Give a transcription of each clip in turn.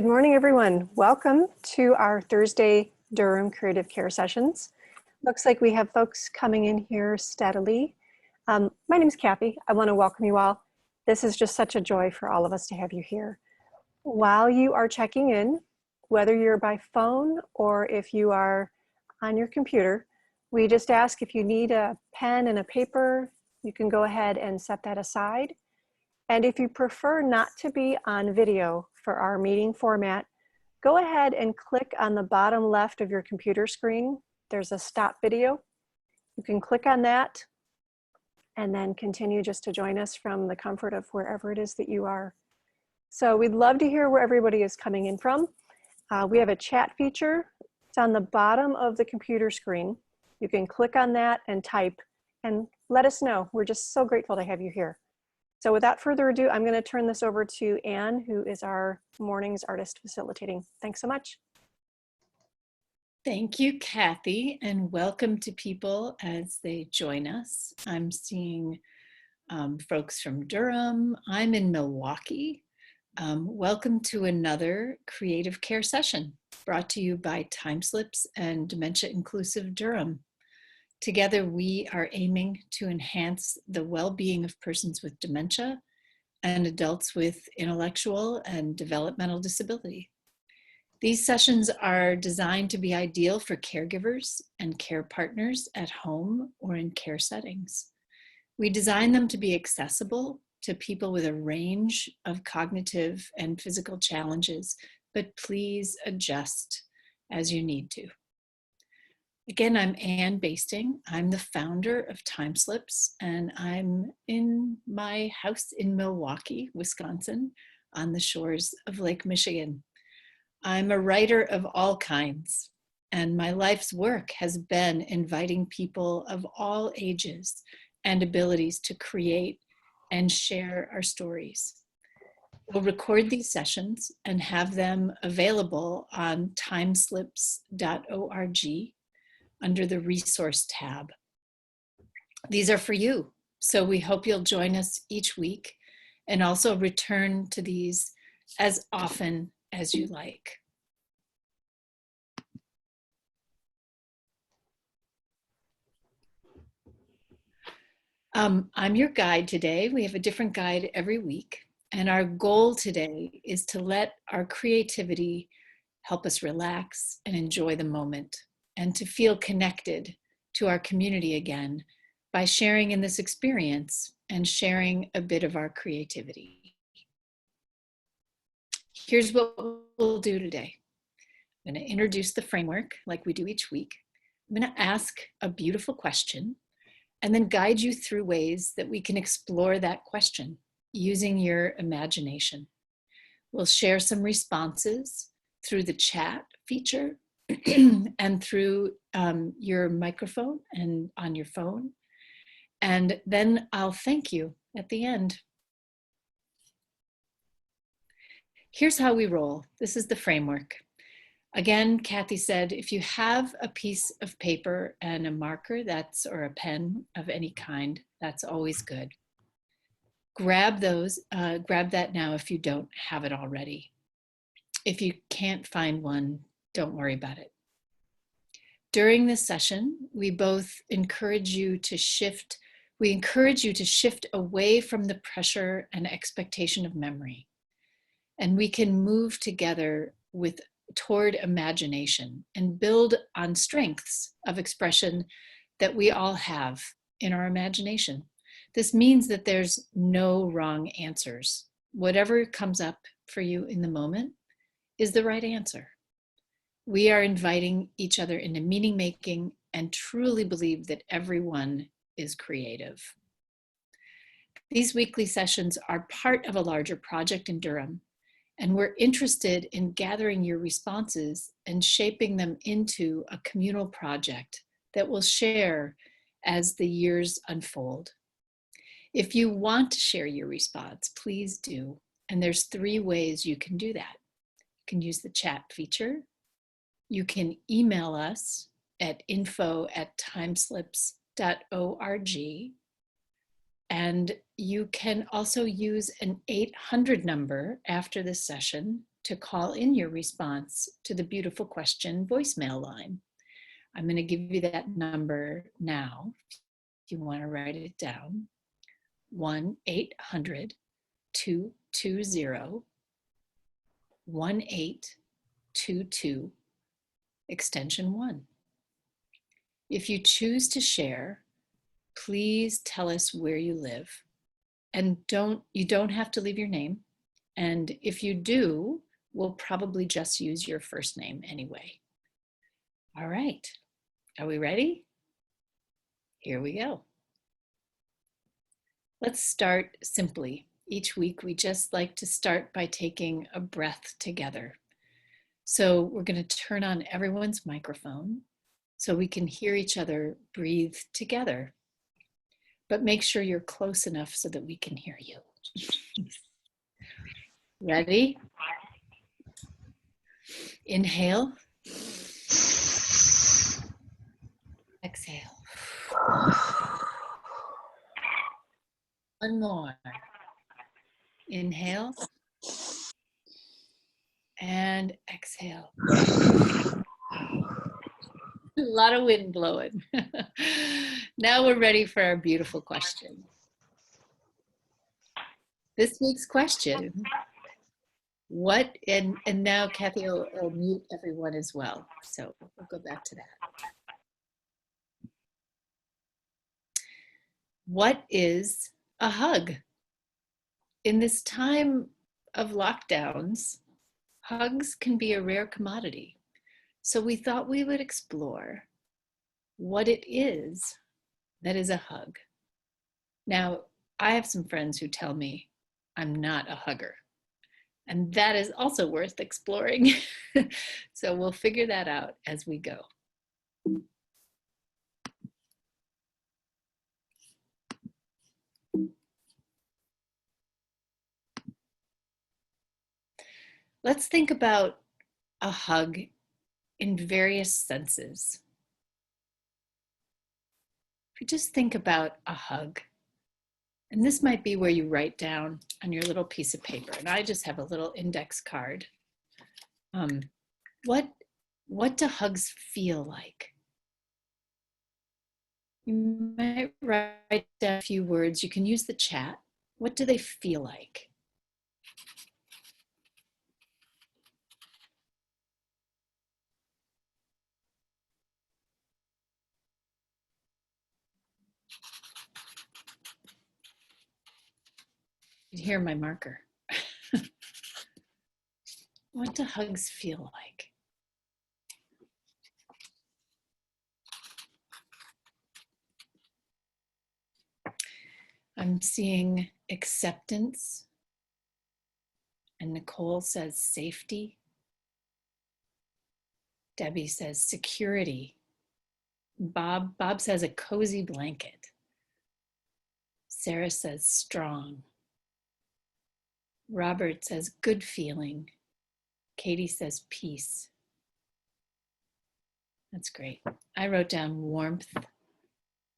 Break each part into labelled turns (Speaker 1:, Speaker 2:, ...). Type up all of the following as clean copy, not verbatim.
Speaker 1: Good morning, everyone. Welcome to our Thursday Durham Creative Care Sessions. Looks like we have folks coming in here steadily. My name is Kathy. I want to welcome you all. This is just such a joy for all of us to have you here. While you are checking in, whether you're by phone or if you are on your computer, we just ask if you need a pen and a paper, you can go ahead and set that aside. And if you prefer not to be on video for our meeting format, go ahead and click on the bottom left of your computer screen. There's a stop video. You can click on that and then continue just to join us from the comfort of wherever it is that you are. So we'd love to hear where everybody is coming in from. We have a chat feature. It's on the bottom of the computer screen. You can click on that and type and let us know. We're just so grateful to have you here. So without further ado, I'm going to turn this over to Anne, who is our morning's artist facilitating. Thanks so much.
Speaker 2: Thank you, Kathy, and welcome to people as they join us. I'm seeing folks from Durham. I'm in Milwaukee. Welcome to another creative care session brought to you by Timeslips and Dementia Inclusive Durham. Together, we are aiming to enhance the well-being of persons with dementia and adults with intellectual and developmental disability. These sessions are designed to be ideal for caregivers and care partners at home or in care settings. We design them to be accessible to people with a range of cognitive and physical challenges, but please adjust as you need to. Again, I'm Ann Basting. I'm the founder of Timeslips, and I'm in my house in Milwaukee, Wisconsin, on the shores of Lake Michigan. I'm a writer of all kinds, and my life's work has been inviting people of all ages and abilities to create and share our stories. We'll record these sessions and have them available on timeslips.org under the resource tab. These are for you, so we hope you'll join us each week and also return to these as often as you like. I'm your guide today. We have a different guide every week, and our goal today is to let our creativity help us relax and enjoy the moment, and to feel connected to our community again by sharing in this experience and sharing a bit of our creativity. Here's what we'll do today. I'm going to introduce the framework like we do each week. I'm going to ask a beautiful question and then guide you through ways that we can explore that question using your imagination. We'll share some responses through the chat feature and through your microphone and on your phone. And then I'll thank you at the end. Here's how we roll. This is the framework. Again, Kathy said, if you have a piece of paper and a marker or a pen of any kind, that's always good. Grab that now if you don't have it already. If you can't find one, don't worry about it. During this session, we both encourage you to shift away from the pressure and expectation of memory. And we can move together toward imagination and build on strengths of expression that we all have in our imagination. This means that there's no wrong answers. Whatever comes up for you in the moment is the right answer. We are inviting each other into meaning making and truly believe that everyone is creative. These weekly sessions are part of a larger project in Durham, and we're interested in gathering your responses and shaping them into a communal project that we'll share as the years unfold. If you want to share your response, please do. And there's 3 ways you can do that. You can use the chat feature. You can email us at info@timeslips.org. And you can also use an 800 number after this session to call in your response to the beautiful question voicemail line. I'm going to give you that number now if you want to write it down. 1-800-220-1822, extension 1. If you choose to share, please tell us where you live. And you don't have to leave your name. And if you do, we'll probably just use your first name anyway. All right, are we ready? Here we go. Let's start simply. Each week, we just like to start by taking a breath together. So we're going to turn on everyone's microphone so we can hear each other breathe together. But make sure you're close enough so that we can hear you. Ready? Inhale. Exhale. One more. Inhale. And exhale. A lot of wind blowing. Now we're ready for our beautiful question. This week's question, and now Kathy will mute everyone as well. So we'll go back to that. What is a hug? In this time of lockdowns, hugs can be a rare commodity. So we thought we would explore what it is that is a hug. Now, I have some friends who tell me I'm not a hugger, and that is also worth exploring. So we'll figure that out as we go. Let's think about a hug in various senses. If you just think about a hug, and this might be where you write down on your little piece of paper, and I just have a little index card. What do hugs feel like? You might write down a few words. You can use the chat. What do they feel like? You can hear my marker. What do hugs feel like? I'm seeing acceptance, and Nicole says safety. Debbie says security. Bob says a cozy blanket. Sarah says strong. Robert says good feeling. Katie says peace. That's great. I wrote down warmth,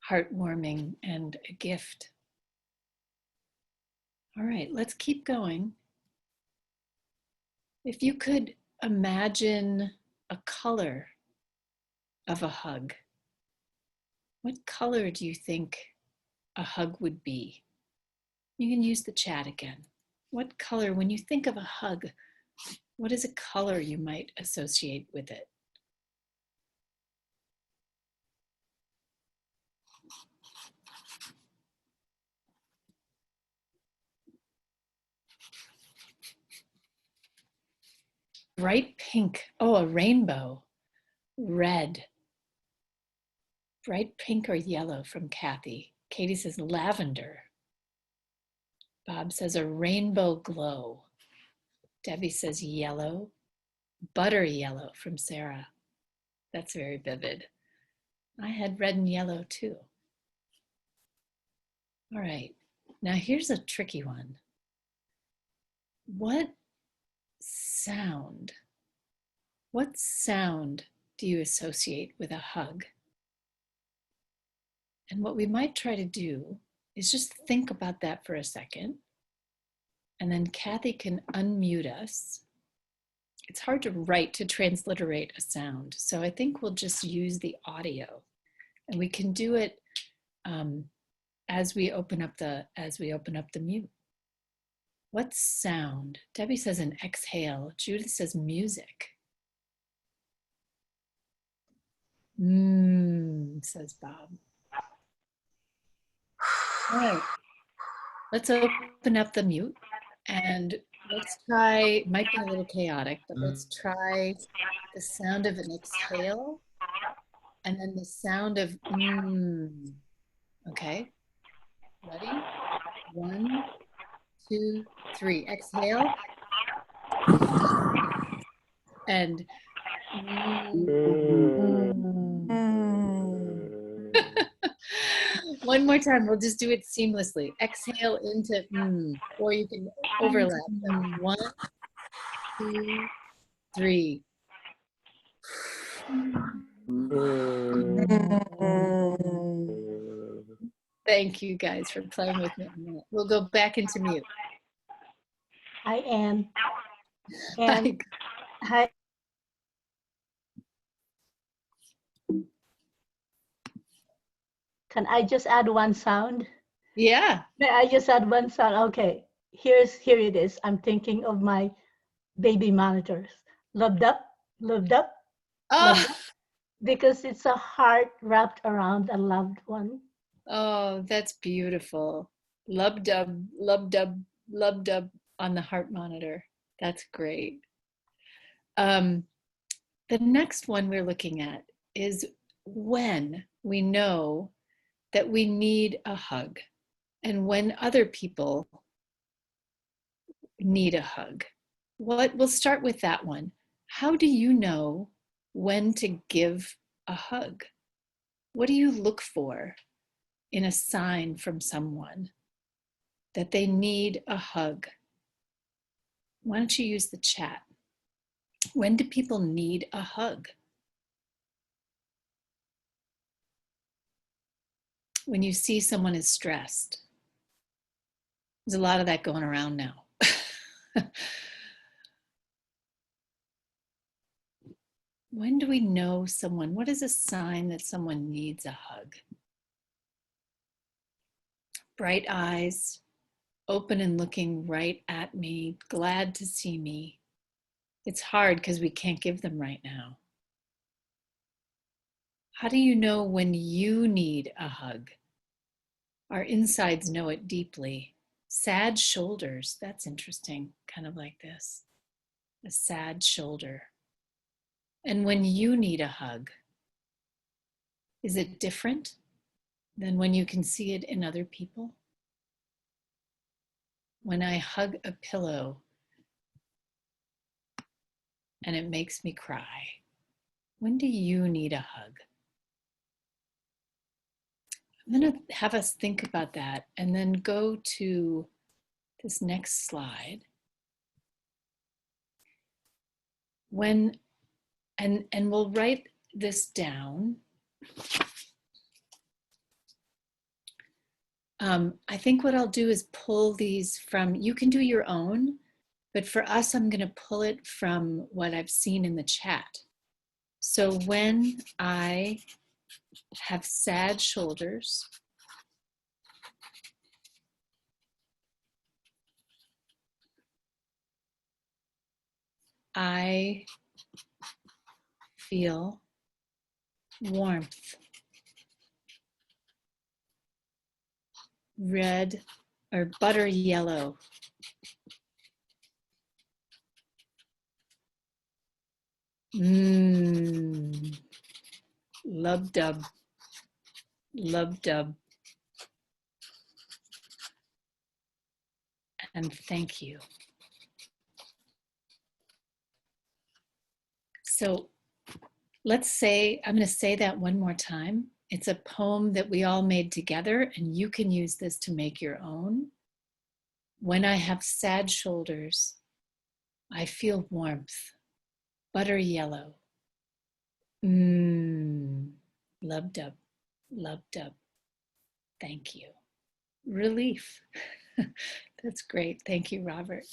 Speaker 2: heartwarming, and a gift. All right, let's keep going. If you could imagine a color of a hug, what color do you think a hug would be? You can use the chat again. What color, when you think of a hug, what is a color you might associate with it? Bright pink. Oh, a rainbow. Red. Bright pink or yellow from Kathy. Katie says lavender. Bob says a rainbow glow. Debbie says yellow. Butter yellow from Sarah. That's very vivid. I had red and yellow too. All right, now here's a tricky one. What sound do you associate with a hug? And what we might try to do is just think about that for a second. And then Kathy can unmute us it's hard to write, to transliterate a sound. So I think we'll just use the audio, and we can do it as we open up the mute. What sound? Debbie says an exhale. Judith says music. Says Bob. All right, let's open up the mute and let's try, might be a little chaotic, but let's try the sound of an exhale and then the sound of Okay, ready? 1, 2, 3. Exhale and one more time. We'll just do it seamlessly. Exhale into or you can overlap them. 1, 2, 3. Thank you guys for playing with me on that. We'll go back into mute.
Speaker 3: Hi, Anne. Anne, hi. Can I just add one sound?
Speaker 2: Yeah.
Speaker 3: May I just add one sound? Okay, here it is. I'm thinking of my baby monitors. Loved up, loved up, loved up. Because it's a heart wrapped around a loved one.
Speaker 2: Oh, that's beautiful. Lub dub, lub dub, lub dub on the heart monitor. That's great. The next one we're looking at is when we know that we need a hug and when other people need a hug. We'll start with that one. How do you know when to give a hug? What do you look for in a sign from someone that they need a hug? Why don't you use the chat? When do people need a hug? When you see someone is stressed. There's a lot of that going around now. When do we know someone? What is a sign that someone needs a hug? Bright eyes, open and looking right at me, glad to see me. It's hard because we can't give them right now. How do you know when you need a hug? Our insides know it deeply. Sad shoulders, that's interesting, kind of like this. A sad shoulder. And when you need a hug, is it different than when you can see it in other people? When I hug a pillow and it makes me cry, when do you need a hug? I'm going to have us think about that and then go to this next slide. And we'll write this down. I think what I'll do is pull these from, you can do your own, but for us, I'm going to pull it from what I've seen in the chat. So when I have sad shoulders, I feel warmth, red or butter yellow. Lub dub, lub dub. And thank you. So let's say, I'm going to say that one more time. It's a poem that we all made together, and you can use this to make your own. When I have sad shoulders, I feel warmth, butter yellow. Lub dub, lub dub. Thank you. Relief. That's great. Thank you, Robert.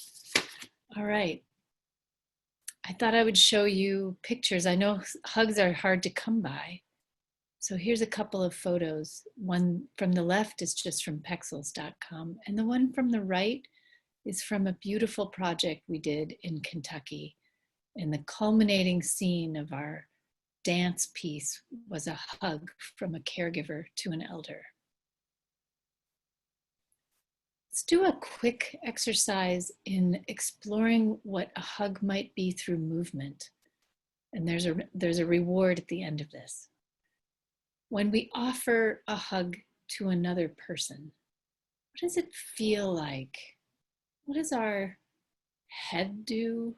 Speaker 2: All right. I thought I would show you pictures. I know hugs are hard to come by. So here's a couple of photos. One from the left is just from pexels.com, and the one from the right is from a beautiful project we did in Kentucky. And the culminating scene of our dance piece was a hug from a caregiver to an elder. Let's do a quick exercise in exploring what a hug might be through movement. And there's a reward at the end of this. When we offer a hug to another person, what does it feel like? What does our head do?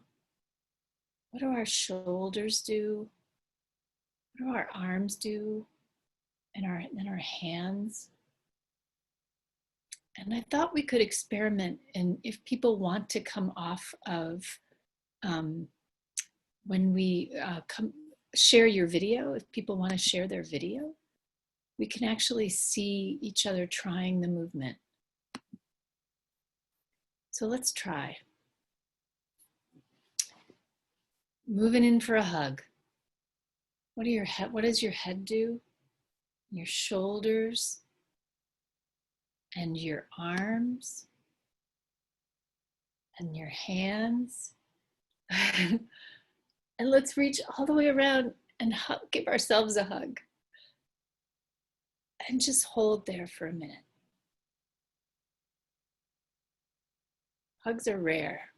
Speaker 2: What do our shoulders do? What do our arms do? And our hands? And I thought we could experiment, and if people want to come off of when we share your video, if people want to share their video, we can actually see each other trying the movement. So let's try. Moving in for a hug. What does your head do? Your shoulders and your arms and your hands. And let's reach all the way around and give ourselves a hug. And just hold there for a minute. Hugs are rare.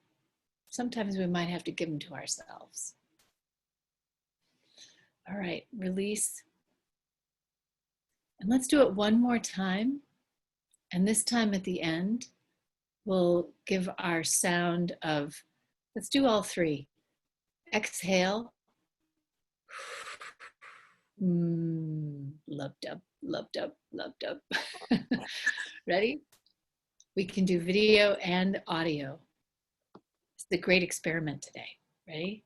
Speaker 2: Sometimes we might have to give them to ourselves. All right, release. And let's do it one more time. And this time at the end, we'll give our sound of, let's do all three. Exhale. Loved up, loved up, loved up. Ready? We can do video and audio. It's the great experiment today. Ready?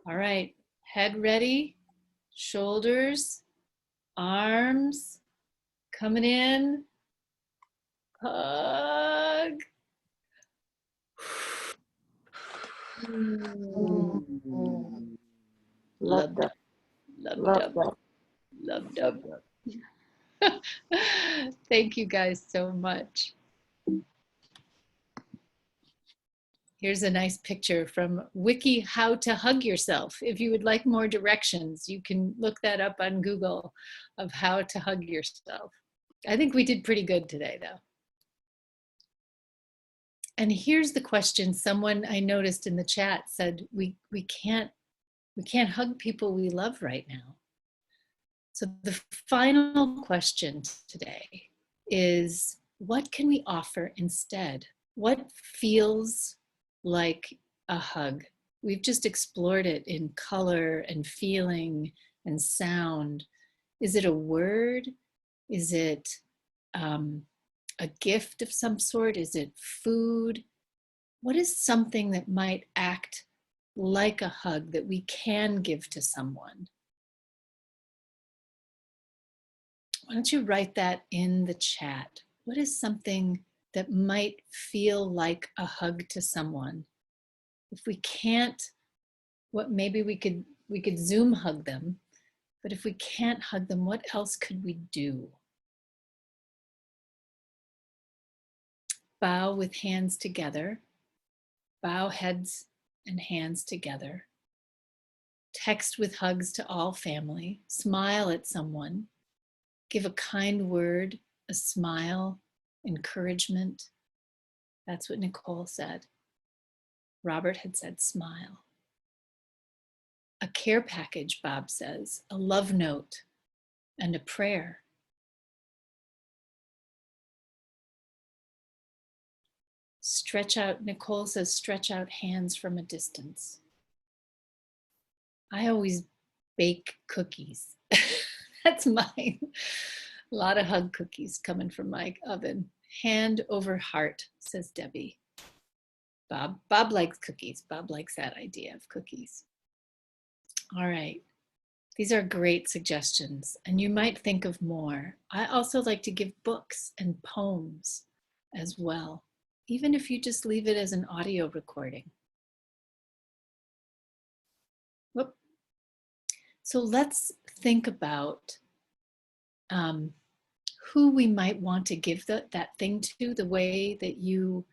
Speaker 2: All right, head ready, shoulders, arms, coming in, hug. Loved up, loved up, loved up. Thank you guys so much. Here's a nice picture from Wiki How to Hug Yourself. If you would like more directions, you can look that up on Google of how to hug yourself. I think we did pretty good today though. And here's the question someone I noticed in the chat said, we can't hug people we love right now. So the final question today is, what can we offer instead? What feels like a hug? We've just explored it in color and feeling and sound. Is it a word? Is it a gift of some sort? Is it food? What is something that might act like a hug that we can give to someone? Why don't you write that in the chat? What is something that might feel like a hug to someone? If we can't, maybe we could Zoom hug them, but if we can't hug them, what else could we do? Bow with hands together. Bow heads and hands together. Text with hugs to all family. Smile at someone. Give a kind word, a smile, encouragement. That's what Nicole said. Robert had said smile. A care package, Bob says, a love note, and a prayer. Stretch out, Nicole says, stretch out hands from a distance. I always bake cookies. That's mine. A lot of hug cookies coming from my oven. Hand over heart, says Debbie. Bob likes cookies. Bob likes that idea of cookies. All right. These are great suggestions, and you might think of more. I also like to give books and poems as well, even if you just leave it as an audio recording. Whoop. So let's think about who we might want to give that thing to, the way that you,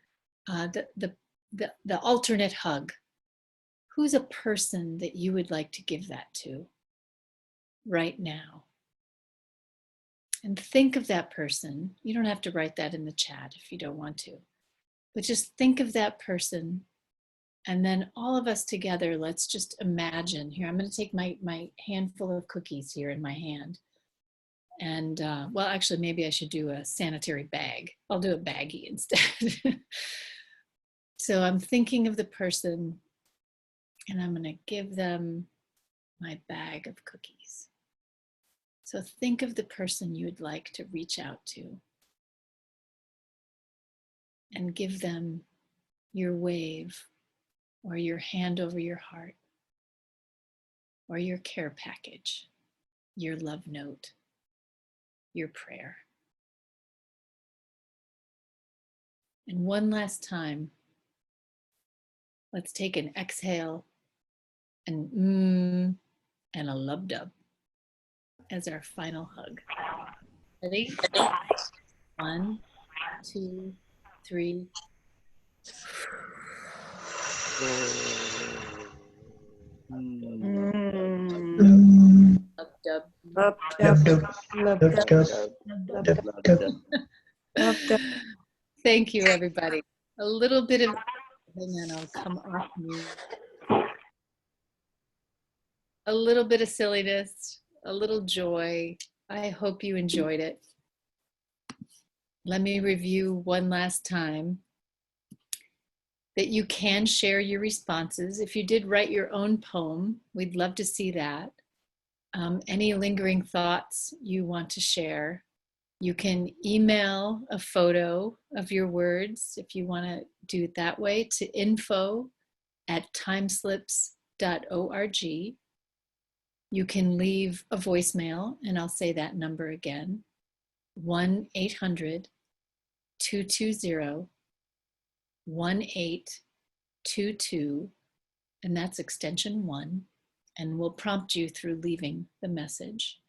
Speaker 2: the alternate hug. Who's a person that you would like to give that to right now? And think of that person. You don't have to write that in the chat if you don't want to, but just think of that person. And then all of us together, let's just imagine here. I'm going to take my handful of cookies here in my hand. And well, actually, maybe I should do a sanitary bag. I'll do a baggie instead. So I'm thinking of the person, and I'm going to give them my bag of cookies. So think of the person you would like to reach out to and give them your wave or your hand over your heart or your care package, your love note, your prayer. And one last time, let's take an exhale and a love dub as our final hug. Ready? 1, 2, 3. Love dub.
Speaker 1: Love,
Speaker 4: Love,
Speaker 1: dub,
Speaker 4: love,
Speaker 1: love,
Speaker 4: love,
Speaker 1: dub,
Speaker 4: love,
Speaker 1: love,
Speaker 4: love,
Speaker 1: dub,
Speaker 4: love.
Speaker 1: love, dub.
Speaker 2: Thank you, everybody. A little bit of, hang on, I'll come off mute. A little bit of silliness, a little joy. I hope you enjoyed it. Let me review one last time that you can share your responses. If you did write your own poem, we'd love to see that. Any lingering thoughts you want to share, you can email a photo of your words if you want to do it that way to info@timeslips.org. You can leave a voicemail, and I'll say that number again, 1-800-220-1822, and that's extension 1, and we'll prompt you through leaving the message.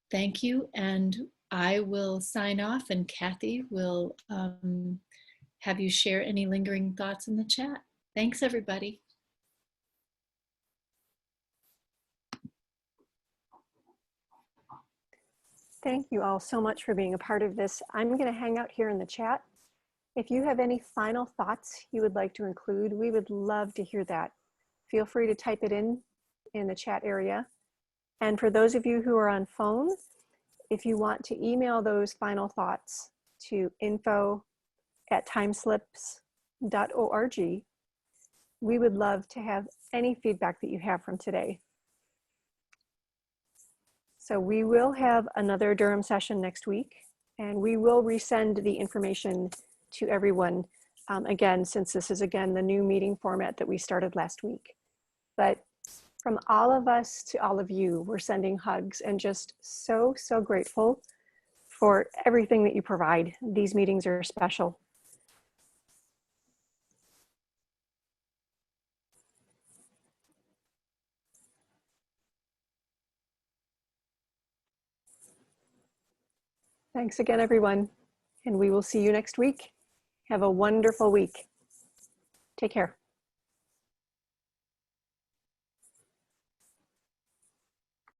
Speaker 2: Thank you, and I will sign off, and Kathy will have you share any lingering thoughts in the chat. Thanks, everybody.
Speaker 1: Thank you all so much for being a part of this. I'm going to hang out here in the chat. If you have any final thoughts you would like to include, we would love to hear that. Feel free to type it in the chat area. And for those of you who are on phone, if you want to email those final thoughts to info@timeslips.org, we would love to have any feedback that you have from today. So we will have another Durham session next week, and we will resend the information to everyone again, since this is again the new meeting format that we started last week. But from all of us to all of you, we're sending hugs and just so, so grateful for everything that you provide. These meetings are special. Thanks again, everyone. And we will see you next week. Have a wonderful week. Take care.